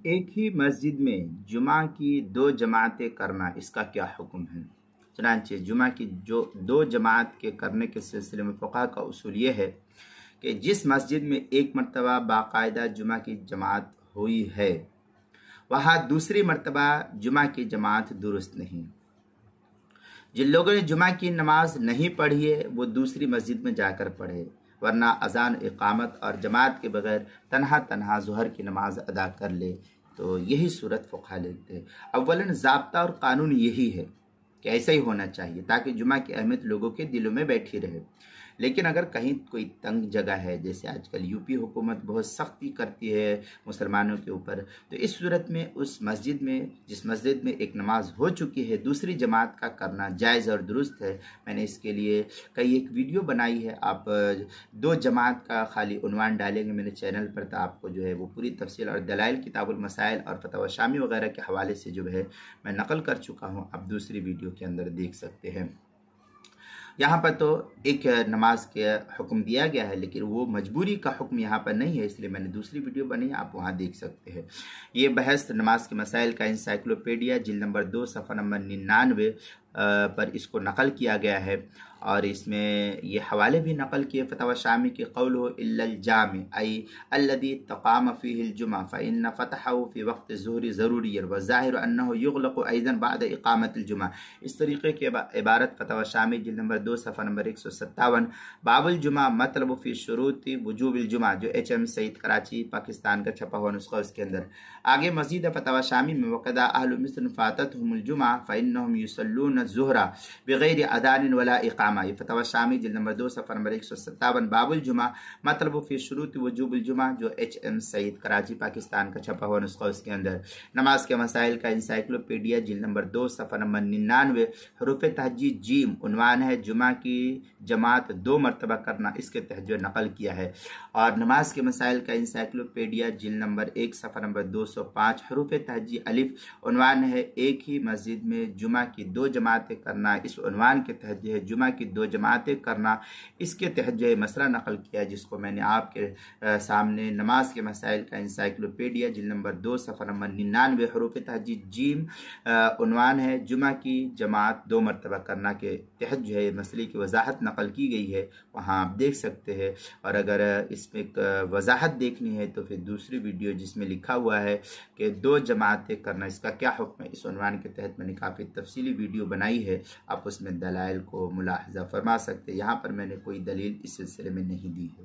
ایک ہی مسجد میں جمعہ کی دو جماعتیں کرنا اس کا کیا حکم ہے؟ چنانچہ جمعہ کی جو دو جماعت کے کرنے کے سلسلے میں فقہ کا اصول یہ ہے کہ جس مسجد میں ایک مرتبہ باقاعدہ جمعہ کی جماعت ہوئی ہے وہاں دوسری مرتبہ جمعہ کی جماعت درست نہیں۔ جن لوگوں نے جمعہ کی نماز نہیں پڑھی ہے وہ دوسری مسجد میں جا کر پڑھے، ورنہ اذان، اقامت اور جماعت کے بغیر تنہا ظہر کی نماز ادا کر لے۔ تو یہی صورت فقہ لکھتے ہیں۔ اولاً ضابطہ اور قانون یہی ہے کہ ایسا ہی ہونا چاہیے تاکہ جمعہ کی اہمیت لوگوں کے دلوں میں بیٹھی رہے۔ لیکن اگر کہیں کوئی تنگ جگہ ہے، جیسے آج کل یوپی حکومت بہت سختی کرتی ہے مسلمانوں کے اوپر، تو اس صورت میں اس مسجد میں جس مسجد میں ایک نماز ہو چکی ہے دوسری جماعت کا کرنا جائز اور درست ہے۔ میں نے اس کے لیے ایک ویڈیو بنائی ہے، آپ دو جماعت کا خالی عنوان ڈالیں گے میرے چینل پر تو آپ کو جو ہے وہ پوری تفصیل اور دلائل کتاب المسائل اور فتاوی شامی وغیرہ کے حوالے سے جو ہے میں نقل کر چکا ہوں، آپ دوسری ویڈیو کے اندر دیکھ سکتے ہیں۔ یہاں پر تو ایک نماز کے حکم دیا گیا ہے لیکن وہ مجبوری کا حکم یہاں پر نہیں ہے، اس لیے میں نے دوسری ویڈیو بنائی ہے، آپ وہاں دیکھ سکتے ہیں۔ یہ بحث نماز کے مسائل کا انسائکلوپیڈیا جلد نمبر 2 صفحہ نمبر 99 پر اس کو نقل کیا گیا ہے، اور اس میں یہ حوالے بھی نقل کیے فتاوی شامی کے قول ہو الا الجامع ای الذي تقام فيه الجمعہ فإن فتحه في وقت الظہر ضروری والظاہر انه يغلق ايضا بعد اقامت الجمعہ۔ اس طریقے کی عبارت فتاوی شامی جلد نمبر 2 صفحہ نمبر 157 باب الجمعہ مطلب فی شروط وجوب الجمعہ، جو HM سعید کراچی پاکستان کا چھپا ہوا نسخہ اس کے اندر۔ آگے مزید فتاوی شامی میں وقدا اہل مصر فاتتهم الجمعہ فإنهم يصلون الظہر بغیر اذان ولا اقامہ، یہ فتاوی شامی جلد نمبر 2 صفحہ نمبر 157 باب الجمعہ مطلب فی شروط وجوب الجمعہ، جو HM سعید کراچی پاکستان کا چھپا ہوا نسخہ اس کے اندر۔ نماز کے مسائل کا انسائکلوپیڈیا جلد نمبر 2 صفحہ نمبر 99 حروف تہجی جیم، عنوان ہے جمعہ کی جماعت دو مرتبہ کرنا، اس کے تحت جو نقل کیا ہے۔ اور نماز کے مسائل کا انسائکلوپیڈیا جلد نمبر 1 صفحہ نمبر 205 حروف تہجی الف، عنوان ہے ایک ہی مسجد میں جمعہ کی دو جماعتیں کرنا، اس عنوان کے تحت جو ہے جمعہ کی دو جماعتیں کرنا، اس کے تحت جو ہے مسئلہ نقل کیا جس کو میں نے آپ کے سامنے نماز کے مسائل کا انسائکلوپیڈیا جلد نمبر 2 صفحہ نمبر 99 حروف تہجی جیم، عنوان ہے جمعہ کی جماعت دو مرتبہ کرنا کے تحت جو ہے مسئلے کی وضاحت نقل کی گئی ہے، وہاں آپ دیکھ سکتے ہیں۔ اور اگر اس میں ایک وضاحت دیکھنی ہے تو پھر دوسری ویڈیو جس میں لکھا ہوا ہے کہ دو جماعتیں کرنا اس کا کیا حکم ہے، اس عنوان کے تحت میں نے کافی تفصیلی ویڈیو بنائی ہے، آپ اس میں دلائل کو ملاحظہ فرما سکتے ہیں۔ یہاں پر میں نے کوئی دلیل اس سلسلے میں نہیں دی ہے۔